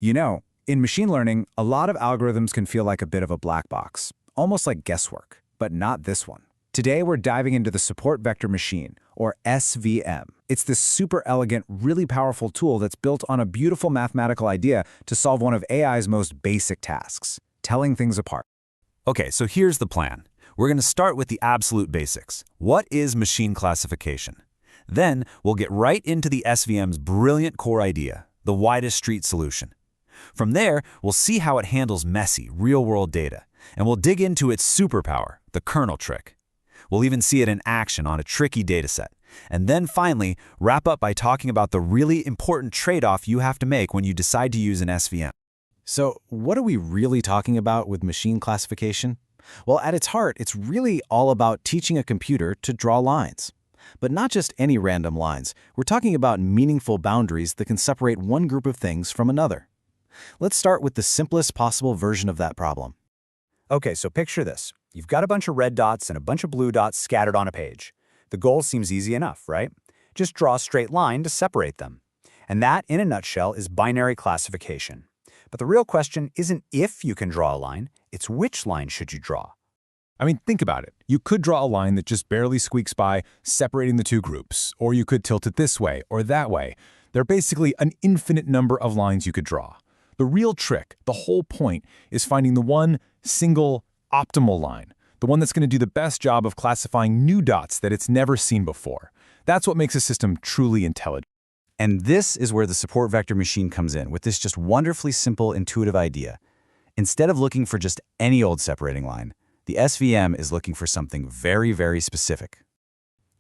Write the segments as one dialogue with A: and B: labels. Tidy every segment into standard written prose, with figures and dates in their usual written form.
A: You know, in machine learning, a lot of algorithms can feel like a bit of a black box, almost like guesswork, but not this one. Today, we're diving into the support vector machine, or SVM. It's this super elegant, really powerful tool that's built on a beautiful mathematical idea to solve one of AI's most basic tasks, telling things apart.
B: Okay, so here's the plan. We're going to start with the absolute basics. What is machine classification? Then we'll get right into the SVM's brilliant core idea, the widest street solution. From there, we'll see how it handles messy, real-world data, and we'll dig into its superpower, the kernel trick. We'll even see it in action on a tricky dataset. And then finally, wrap up by talking about the really important trade-off you have to make when you decide to use an SVM.
A: So, what are we really talking about with machine classification? Well, at its heart, it's really all about teaching a computer to draw lines. But not just any random lines. We're talking about meaningful boundaries that can separate one group of things from another. Let's start with the simplest possible version of that problem.
C: Okay, so picture this. You've got a bunch of red dots and a bunch of blue dots scattered on a page. The goal seems easy enough, right? Just draw a straight line to separate them. And that, in a nutshell, is binary classification. But the real question isn't if you can draw a line, it's which line should you draw.
D: I mean, think about it. You could draw a line that just barely squeaks by, separating the two groups, or you could tilt it this way or that way. There are basically an infinite number of lines you could draw. The real trick, the whole point, is finding the one single optimal line, the one that's going to do the best job of classifying new dots that it's never seen before. That's what makes a system truly intelligent.
C: And this is where the support vector machine comes in, with this just wonderfully simple, intuitive idea. Instead of looking for just any old separating line, the SVM is looking for something very, very specific.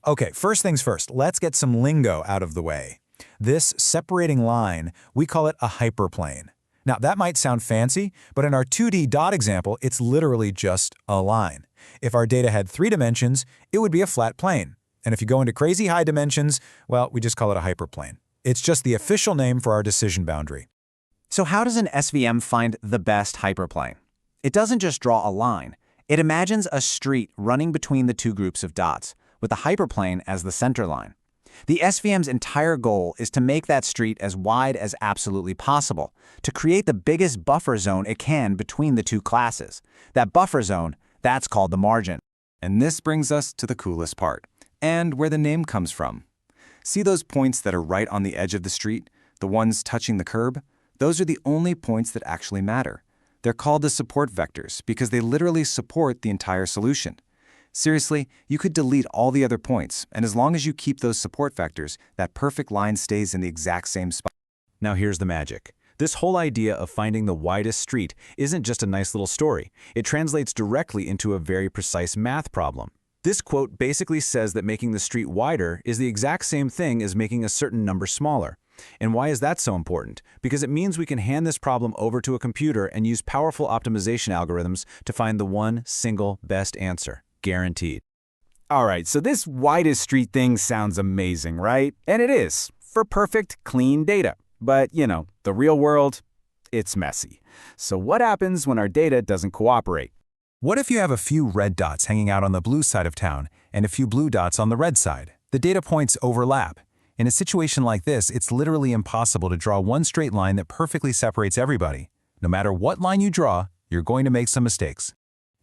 E: Okay, first things first, let's get some lingo out of the way. This separating line, we call it a hyperplane. Now, that might sound fancy, but in our 2D dot example, it's literally just a line. If our data had 3 dimensions, it would be a flat plane. And if you go into crazy high dimensions, well, we just call it a hyperplane. It's just the official name for our decision boundary.
A: So how does an SVM find the best hyperplane? It doesn't just draw a line. It imagines a street running between the two groups of dots, with the hyperplane as the center line. The SVM's entire goal is to make that street as wide as absolutely possible, to create the biggest buffer zone it can between the two classes. That buffer zone, that's called the margin. And this brings us to the coolest part, and where the name comes from. See those points that are right on the edge of the street, the ones touching the curb? Those are the only points that actually matter. They're called the support vectors because they literally support the entire solution. Seriously, you could delete all the other points, and as long as you keep those support vectors, that perfect line stays in the exact same spot.
B: Now here's the magic. This whole idea of finding the widest street isn't just a nice little story. It translates directly into a very precise math problem. This quote basically says that making the street wider is the exact same thing as making a certain number smaller. And why is that so important? Because it means we can hand this problem over to a computer and use powerful optimization algorithms to find the one single best answer. Guaranteed.
C: All right, so this widest street thing sounds amazing, right? And it is, for perfect, clean data. But, you know, the real world, it's messy. So what happens when our data doesn't cooperate?
E: What if you have a few red dots hanging out on the blue side of town and a few blue dots on the red side? The data points overlap. In a situation like this, it's literally impossible to draw one straight line that perfectly separates everybody. No matter what line you draw, you're going to make some mistakes.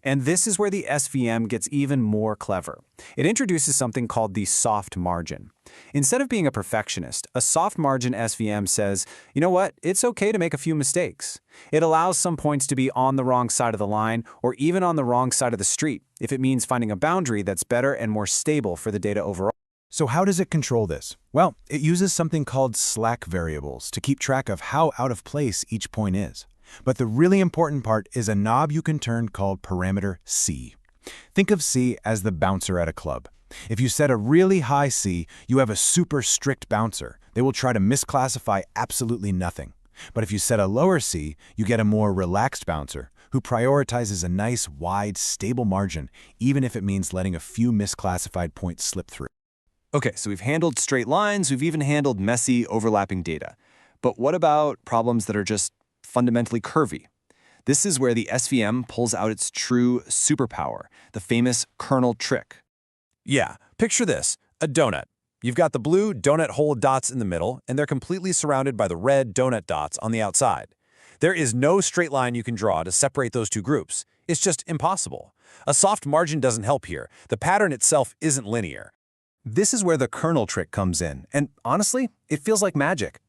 C: And this is where the SVM gets even more clever. It introduces something called the soft margin. Instead of being a perfectionist, a soft margin SVM says, you know what, it's okay to make a few mistakes. It allows some points to be on the wrong side of the line or even on the wrong side of the street if it means finding a boundary that's better and more stable for the data overall.
E: So how does it control this? Well, it uses something called slack variables to keep track of how out of place each point is. But the really important part is a knob you can turn called parameter C. Think of C as the bouncer at a club. If you set a really high C, you have a super strict bouncer. They will try to misclassify absolutely nothing. But if you set a lower C, you get a more relaxed bouncer who prioritizes a nice, wide, stable margin, even if it means letting a few misclassified points slip through.
A: Okay, so we've handled straight lines, we've even handled messy, overlapping data. But what about problems that are just fundamentally curvy? This is where the SVM pulls out its true superpower, the famous kernel trick.
E: Yeah, picture this, a donut. You've got the blue donut hole dots in the middle, and they're completely surrounded by the red donut dots on the outside.
B: There is no straight line you can draw to separate those two groups. It's just impossible. A soft margin doesn't help here. The pattern itself isn't linear.
C: This is where the kernel trick comes in, and honestly, it feels like magic.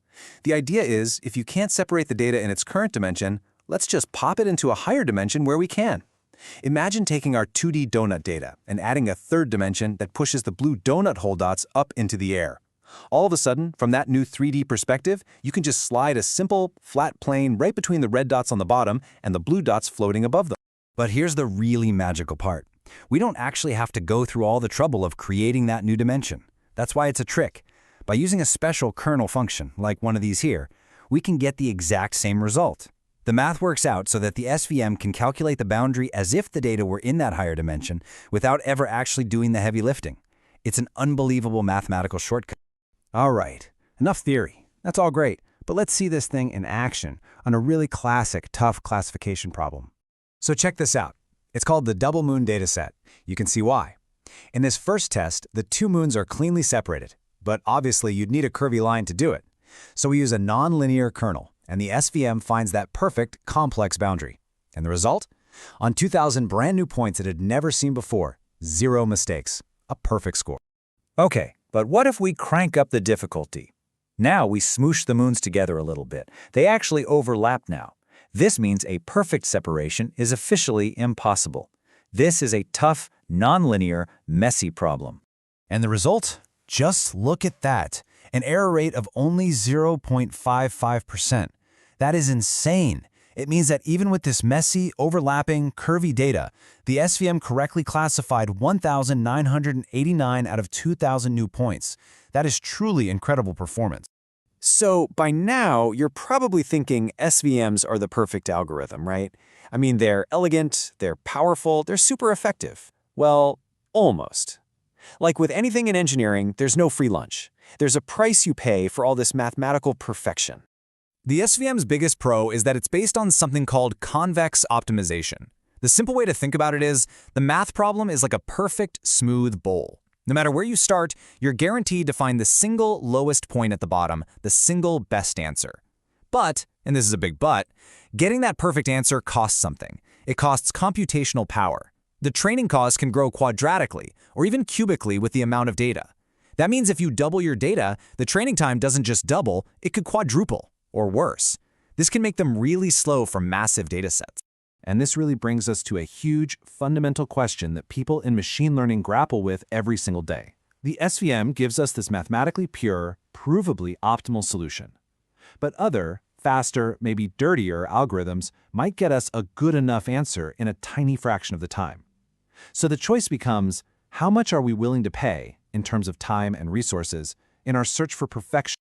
C: The idea is, if you can't separate the data in its current dimension, let's just pop it into a higher dimension where we can. Imagine taking our 2D donut data and adding a third dimension that pushes the blue donut hole dots up into the air. All of a sudden, from that new 3D perspective, you can just slide a simple, flat plane right between the red dots on the bottom and the blue dots floating above them.
A: But here's the really magical part. We don't actually have to go through all the trouble of creating that new dimension. That's why it's a trick. By using a special kernel function, like one of these here, we can get the exact same result. The math works out so that the SVM can calculate the boundary as if the data were in that higher dimension without ever actually doing the heavy lifting. It's an unbelievable mathematical shortcut. All right, enough theory. That's all great, but let's see this thing in action on a really classic, tough classification problem. So check this out. It's called the double moon dataset. You can see why. In this first test, the two moons are cleanly separated, but obviously you'd need a curvy line to do it. So we use a nonlinear kernel, and the SVM finds that perfect, complex boundary. And the result? On 2,000 brand new points it had never seen before, 0 mistakes. A perfect score. Okay, but what if we crank up the difficulty? Now we smoosh the moons together a little bit. They actually overlap now. This means a perfect separation is officially impossible. This is a tough, nonlinear, messy problem. And the result? Just look at that. An error rate of only 0.55%. That is insane. It means that even with this messy, overlapping, curvy data, the SVM correctly classified 1,989 out of 2,000 new points. That is truly incredible performance. So by now, you're probably thinking SVMs are the perfect algorithm, right? I mean, they're elegant, they're powerful, they're super effective. Well, almost. Like with anything in engineering, there's no free lunch. There's a price you pay for all this mathematical perfection. The SVM's biggest pro is that it's based on something called convex optimization. The simple way to think about it is, the math problem is like a perfect, smooth bowl. No matter where you start, you're guaranteed to find the single lowest point at the bottom, the single best answer. But, and this is a big but, getting that perfect answer costs something. It costs computational power. The training cost can grow quadratically, or even cubically with the amount of data. That means if you double your data, the training time doesn't just double, it could quadruple, or worse. This can make them really slow for massive datasets. And this really brings us to a huge, fundamental question that people in machine learning grapple with every single day. The SVM gives us this mathematically pure, provably optimal solution. But other, faster, maybe dirtier algorithms might get us a good enough answer in a tiny fraction of the time. So the choice becomes, how much are we willing to pay, in terms of time and resources, in our search for perfection?